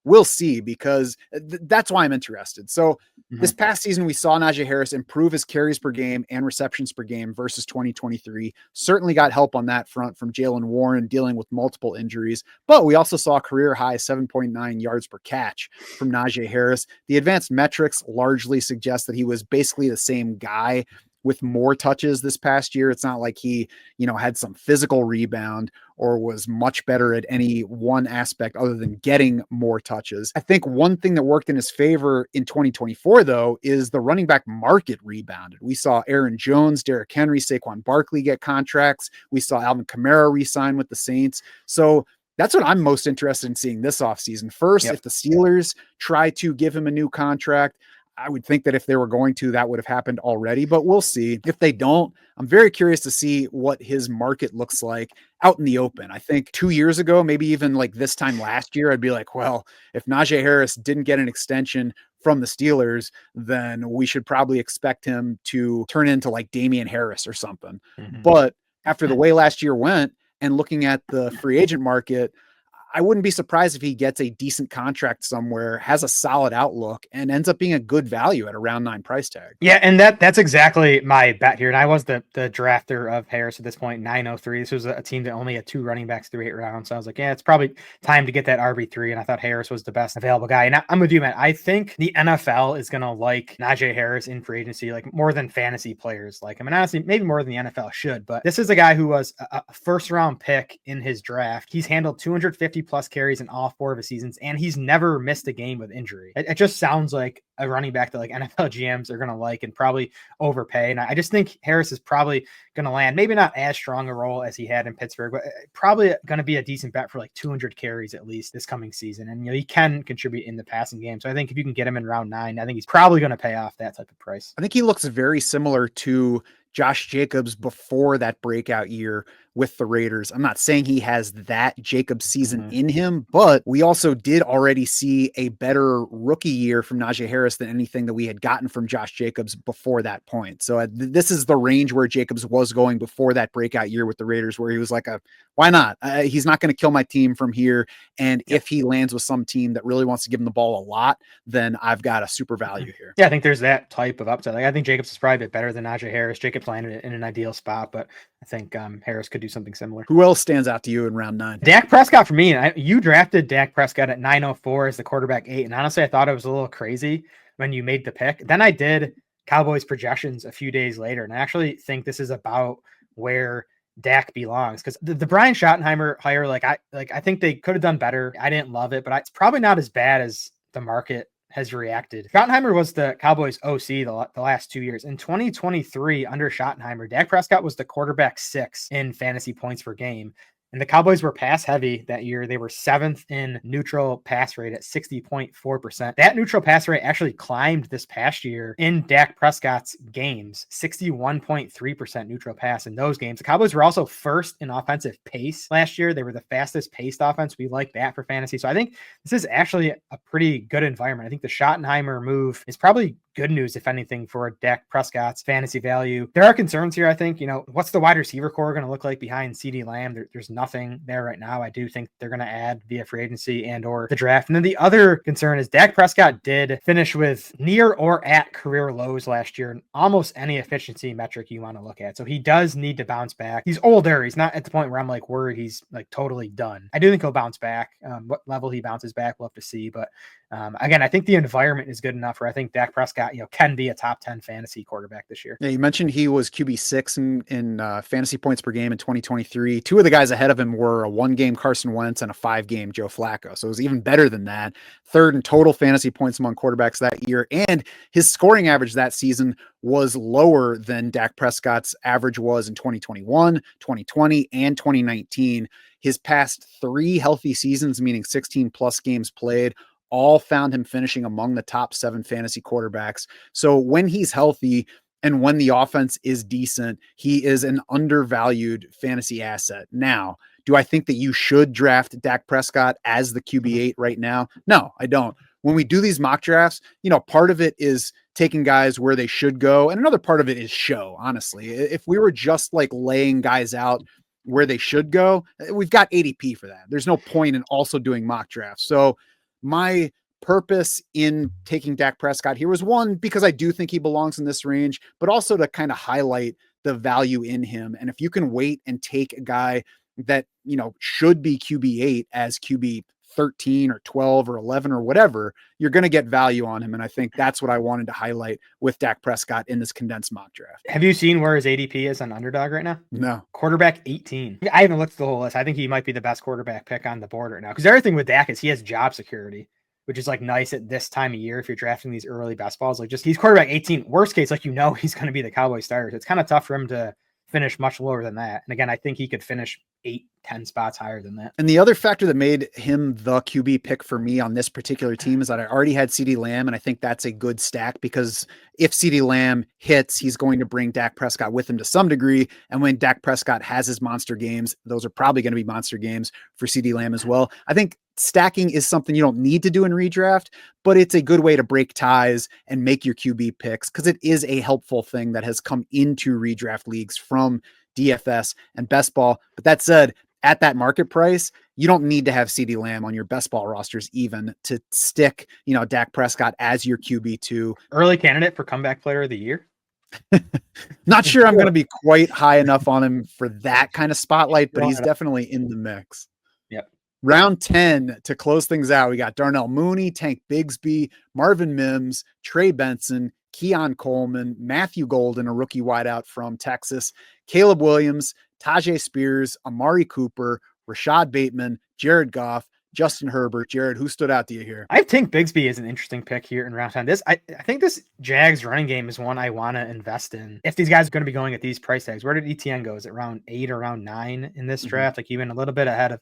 we'll see because that's why I'm interested. So this past season, we saw Najee Harris improve his carries per game and receptions per game versus 2023. Certainly got help on that front from Jalen Warren dealing with multiple injuries, but we also saw a career high 7.9 yards per catch from Najee Harris. The advanced metrics largely suggest that he was basically the same guy with more touches this past year. It's not like he, had some physical rebound or was much better at any one aspect other than getting more touches. I think one thing that worked in his favor in 2024, though, is the running back market rebounded. We saw Aaron Jones, Derrick Henry, Saquon Barkley get contracts. We saw Alvin Kamara re-sign with the Saints. So that's what I'm most interested in seeing this offseason. First, if the Steelers try to give him a new contract, I would think that if they were going to, that would have happened already, but we'll see. If they don't, I'm very curious to see what his market looks like out in the open. I think 2 years ago, maybe even like this time last year, I'd be like, well, if Najee Harris didn't get an extension from the Steelers, then we should probably expect him to turn into like Damian Harris or something. But after the way last year went and looking at the free agent market, I wouldn't be surprised if he gets a decent contract somewhere, has a solid outlook, and ends up being a good value at a round 9 price tag. Yeah, and that's exactly my bet here. And I was the drafter of Harris at this point, 903. This was a team that only had 2 running backs through 8 rounds. So I was like, yeah, it's probably time to get that RB3. And I thought Harris was the best available guy. And I'm with you, man. I think the NFL is going to like Najee Harris in free agency, like more than fantasy players like him. And honestly, maybe more than the NFL should. But this is a guy who was a first round pick in his draft. He's handled 250 plus carries in all 4 of his seasons, and he's never missed a game with injury. It just sounds like a running back that like NFL GMs are going to like and probably overpay. And I just think Harris is probably going to land, maybe not as strong a role as he had in Pittsburgh, but probably going to be a decent bet for like 200 carries at least this coming season. And he can contribute in the passing game. So I think if you can get him in round 9, I think he's probably going to pay off that type of price. I think he looks very similar to Josh Jacobs before that breakout year with the Raiders. I'm not saying he has that Jacobs season in him, but we also did already see a better rookie year from Najee Harris than anything that we had gotten from Josh Jacobs before that point. So this is the range where Jacobs was going before that breakout year with the Raiders, where he was like, why not? He's not going to kill my team from here. And if he lands with some team that really wants to give him the ball a lot, then I've got a super value here. Yeah, I think there's that type of upside. Like, I think Jacobs is probably a bit better than Najee Harris. Jacobs landed in an ideal spot, but I think Harris could do something similar. Who else stands out to you in round 9? Dak Prescott for me. You drafted Dak Prescott at 904 as the quarterback 8. And honestly, I thought it was a little crazy when you made the pick. Then I did Cowboys projections a few days later. And I actually think this is about where Dak belongs, because the Brian Schottenheimer hire, I think they could have done better. I didn't love it, but it's probably not as bad as the market has reacted. Schottenheimer was the Cowboys OC the last 2 years. In 2023, under Schottenheimer, Dak Prescott was the quarterback 6 in fantasy points per game. And the Cowboys were pass heavy that year. They were 7th in neutral pass rate at 60.4%. That neutral pass rate actually climbed this past year in Dak Prescott's games, 61.3% neutral pass in those games. The Cowboys were also 1st in offensive pace last year. They were the fastest paced offense. We like that for fantasy. So I think this is actually a pretty good environment. I think the Schottenheimer move is probably good news, if anything, for Dak Prescott's fantasy value. There are concerns here, I think. What's the wide receiver core going to look like behind CeeDee Lamb? There's nothing there right now. I do think they're going to add via free agency and or the draft. And then the other concern is Dak Prescott did finish with near or at career lows last year in almost any efficiency metric you want to look at. So he does need to bounce back. He's older. He's not at the point where I'm like worried he's like totally done. I do think he'll bounce back. What level he bounces back, we'll have to see. But again, I think the environment is good enough where I think Dak Prescott, can be a top 10 fantasy quarterback this year. Yeah, you mentioned he was QB6 in fantasy points per game in 2023. Two of the guys ahead of him were a 1-game Carson Wentz and a 5-game Joe Flacco. So it was even better than that. Third in total fantasy points among quarterbacks that year. And his scoring average that season was lower than Dak Prescott's average was in 2021, 2020, and 2019. His past 3 healthy seasons, meaning 16 plus games played, all found him finishing among the top 7 fantasy quarterbacks. So when he's healthy and when the offense is decent, he is an undervalued fantasy asset. Now, do I think that you should draft Dak Prescott as the QB8 right now? No, I don't. When we do these mock drafts, part of it is taking guys where they should go. And another part of it is show, honestly. If we were just like laying guys out where they should go, we've got ADP for that. There's no point in also doing mock drafts. So my purpose in taking Dak Prescott here was, one, because I do think he belongs in this range, but also to kind of highlight the value in him. And if you can wait and take a guy that, should be QB8 as QB 13 or 12 or 11 or whatever, you're going to get value on him. And I think that's what I wanted to highlight with Dak Prescott in this condensed mock draft. Have you seen where his ADP is on Underdog right now? No. Quarterback 18. I haven't looked at the whole list. I think he might be the best quarterback pick on the board right now. Because everything with Dak is he has job security, which is like nice at this time of year if you're drafting these early best balls. Like he's quarterback 18. Worst case, he's going to be the Cowboys starter. So it's kind of tough for him to finish much lower than that. And again, I think he could finish 8-10 spots higher than that. And the other factor that made him the QB pick for me on this particular team is that I already had CeeDee Lamb, and I think that's a good stack because if CeeDee Lamb hits, he's going to bring Dak Prescott with him to some degree. And when Dak Prescott has his monster games, those are probably going to be monster games for CeeDee Lamb as well. I think stacking is something you don't need to do in redraft, but it's a good way to break ties and make your QB picks because it is a helpful thing that has come into redraft leagues from DFS and best ball. But that said, at that market price, you don't need to have CeeDee Lamb on your best ball rosters even to stick, Dak Prescott as your QB2. Early candidate for comeback player of the year. Not sure I'm going to be quite high enough on him for that kind of spotlight, but he's definitely in the mix. Yep. Round 10 to close things out. We got Darnell Mooney, Tank Bigsby, Marvin Mims, Trey Benson, Keon Coleman, Matthew Golden, a rookie wideout from Texas, Caleb Williams, Tajay Spears, Amari Cooper, Rashad Bateman, Jared Goff, Justin Herbert. Jared, who stood out to you here? I think Bigsby is an interesting pick here in round 10. I think this Jags running game is one I want to invest in. If these guys are going to be going at these price tags, where did ETN go? Is it round 8 or round 9 in this draft? Like even a little bit ahead of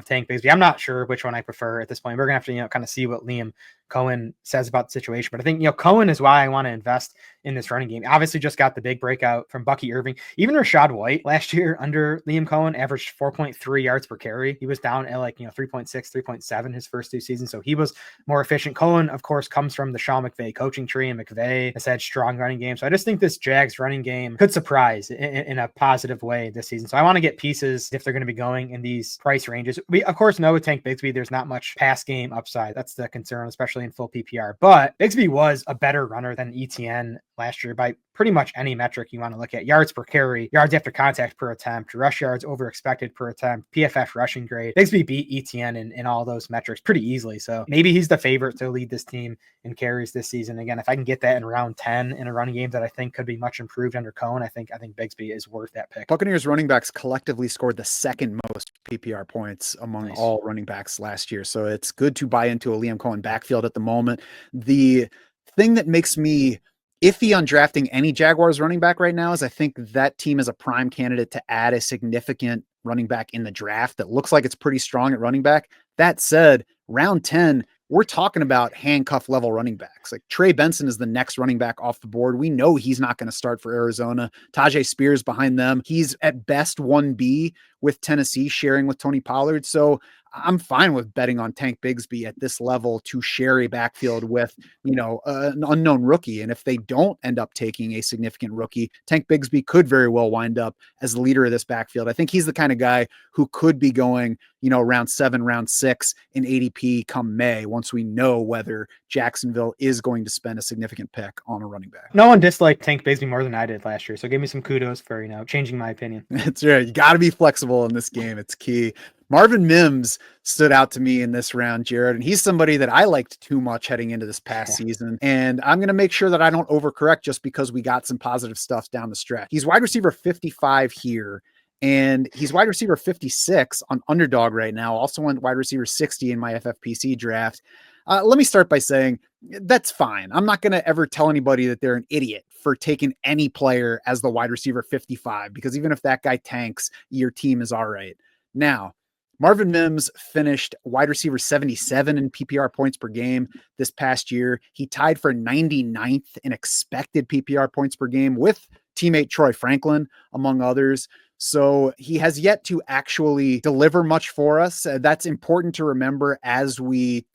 Tank Bigsby. I'm not sure which one I prefer at this point. We're going to have to, kind of see what Liam Cohen says about the situation. But I think, Cohen is why I want to invest in this running game. Obviously just got the big breakout from Bucky Irving. Even Rachaad White last year under Liam Cohen averaged 4.3 yards per carry. He was down at 3.6, 3.7 his first 2 seasons. So he was more efficient. Cohen, of course, comes from the Sean McVay coaching tree, and McVay has had strong running game. So I just think this Jags running game could surprise in a positive way this season. So I want to get pieces if they're going to be going in these price ranges. We, of course, know with Tank Bigsby, there's not much pass game upside. That's the concern, especially in full PPR. But Bigsby was a better runner than ETN last year by pretty much any metric you want to look at. Yards per carry, yards after contact per attempt, rush yards over expected per attempt, PFF rushing grade. Bigsby beat ETN in all those metrics pretty easily. So maybe he's the favorite to lead this team in carries this season. Again, if I can get that in round 10 in a running game that I think could be much improved under Cohen, I think Bigsby is worth that pick. Buccaneers running backs collectively scored the second most PPR points among all running backs last year. So it's good to buy into a Liam Cohen backfield at the moment. The thing that makes me iffy on drafting any Jaguars running back right now is I think that team is a prime candidate to add a significant running back in the draft that looks like it's pretty strong at running back. That said, round 10, we're talking about handcuff level running backs. Like Trey Benson is the next running back off the board. We know he's not going to start for Arizona. Tajay Spears behind them. He's at best 1B with Tennessee sharing with Tony Pollard. So I'm fine with betting on Tank Bigsby at this level to share a backfield with, an unknown rookie. And if they don't end up taking a significant rookie, Tank Bigsby could very well wind up as the leader of this backfield. I think he's the kind of guy who could be going, round 7, round 6 in ADP come May, once we know whether Jacksonville is going to spend a significant pick on a running back. No one disliked Tank Bigsby more than I did last year. So give me some kudos for, changing my opinion. That's right. You got to be flexible in this game. It's key. Marvin Mims stood out to me in this round, Jared, and he's somebody that I liked too much heading into this past season. And I'm going to make sure that I don't overcorrect just because we got some positive stuff down the stretch. He's wide receiver 55 here, and he's wide receiver 56 on Underdog right now. Also went wide receiver 60 in my FFPC draft. Let me start by saying that's fine. I'm not going to ever tell anybody that they're an idiot for taking any player as the wide receiver 55, because even if that guy tanks, your team is all right. Now, Marvin Mims finished wide receiver 77 in PPR points per game this past year. He tied for 99th in expected PPR points per game with teammate Troy Franklin, among others. So he has yet to actually deliver much for us. That's important to remember as we,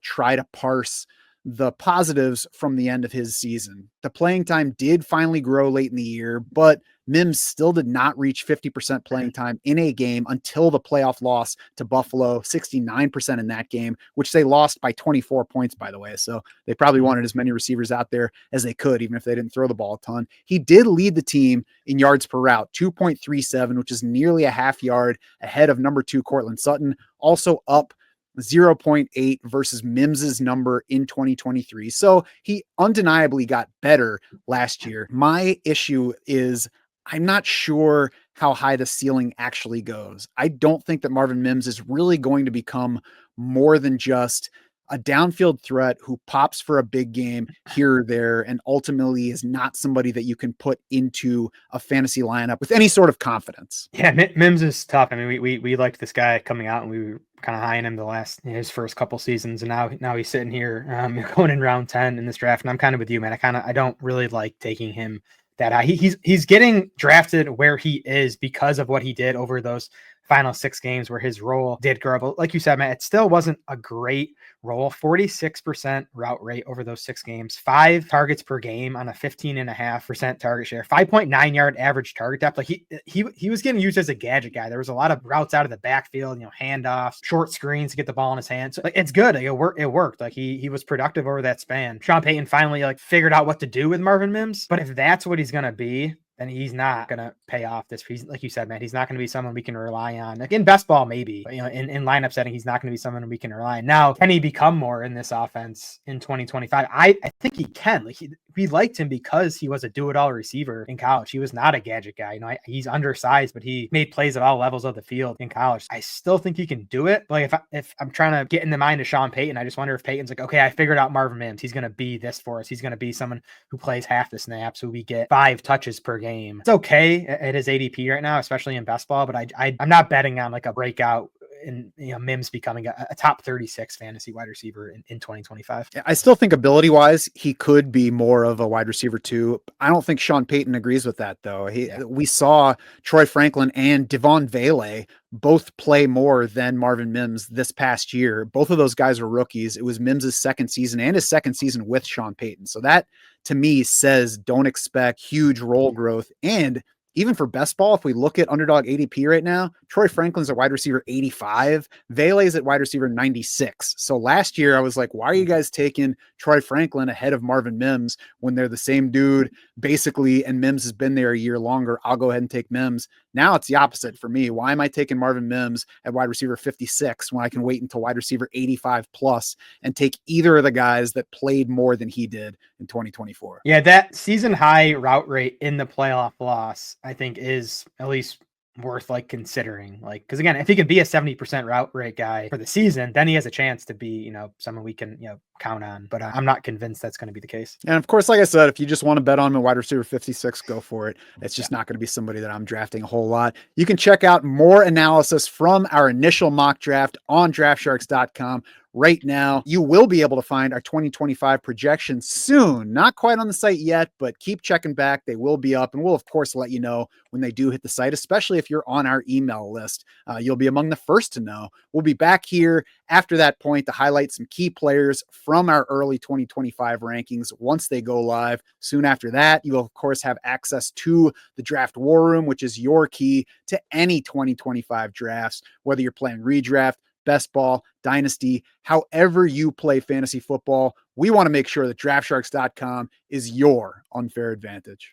try to parse the positives from the end of his season. The playing time did finally grow late in the year, but Mims still did not reach 50% playing time in a game until the playoff loss to Buffalo, 69% in that game, which they lost by 24 points, by the way. So they probably wanted as many receivers out there as they could, even if they didn't throw the ball a ton. He did lead the team in yards per route, 2.37, which is nearly a half yard ahead of number 2, Cortland Sutton, also up 0.8 versus Mims's number in 2023. So he undeniably got better last year. My issue is I'm not sure how high the ceiling actually goes. I don't think that Marvin Mims is really going to become more than just a downfield threat who pops for a big game here or there and ultimately is not somebody that you can put into a fantasy lineup with any sort of confidence. Yeah, Mims is tough. I mean, we liked this guy coming out, and we were kind of high on him his first couple seasons, and now he's sitting here going in round 10 in this draft, and I'm kind of with you, man. I don't really like taking him that high. He's getting drafted where he is because of what he did over those final 6 games where his role did grow. But like you said, man, it still wasn't a great role. 46% route rate over those 6 games, 5 targets per game on a 15.5% target share, 5.9 yard average target depth. Like he was getting used as a gadget guy. There was a lot of routes out of the backfield, handoffs, short screens to get the ball in his hands. So, it's good. Like, it worked. Like he was productive over that span. Sean Payton finally figured out what to do with Marvin Mims. But if that's what he's going to be, then he's not going to pay off this. Like you said, man, he's not going to be someone we can rely on. Like in best ball, maybe, but, in lineup setting, he's not going to be someone we can rely on. Now, can he become more in this offense in 2025? I think he can. We liked him because he was a do-it-all receiver in college. He was not a gadget guy. He's undersized, but he made plays at all levels of the field in college. I still think he can do it. But if I'm trying to get in the mind of Sean Payton, I just wonder if Payton's like, okay, I figured out Marvin Mims. He's going to be this for us. He's going to be someone who plays half the snaps, who we get 5 touches per game. It's okay at his ADP right now, especially in best ball, but I'm not betting on a breakout in Mims becoming a top 36 fantasy wide receiver in 2025. I still think ability wise, he could be more of a wide receiver too. I don't think Sean Payton agrees with that though. We saw Troy Franklin and Devon Vele both play more than Marvin Mims this past year. Both of those guys were rookies. It was Mims's second season and his second season with Sean Payton. So that to me says don't expect huge role growth. And even for best ball, if we look at underdog ADP right now, Troy Franklin's at wide receiver 85, Vele's at wide receiver 96. So last year I was like, why are you guys taking Troy Franklin ahead of Marvin Mims when they're the same dude basically, and Mims has been there a year longer? I'll go ahead and take Mims. Now it's the opposite for me. Why am I taking Marvin Mims at wide receiver 56 when I can wait until wide receiver 85 plus and take either of the guys that played more than he did in 2024? Yeah, that season high route rate in the playoff loss, I think, is at least worth considering. Because again, if he can be a 70% route rate guy for the season, then he has a chance to be, someone we can, count on, but I'm not convinced that's going to be the case. And of course, like I said, if you just want to bet on him at wide receiver 56, go for it. It's just not going to be somebody that I'm drafting a whole lot. You can check out more analysis from our initial mock draft on draftsharks.com. Right now, you will be able to find our 2025 projections soon. Not quite on the site yet, but keep checking back. They will be up, and we'll, of course, let you know when they do hit the site, especially if you're on our email list. You'll be among the first to know. We'll be back here after that point to highlight some key players from our early 2025 rankings once they go live. Soon after that, you will, of course, have access to the Draft War Room, which is your key to any 2025 drafts, whether you're playing redraft, best ball, dynasty, however you play fantasy football. We want to make sure that draftsharks.com is your unfair advantage.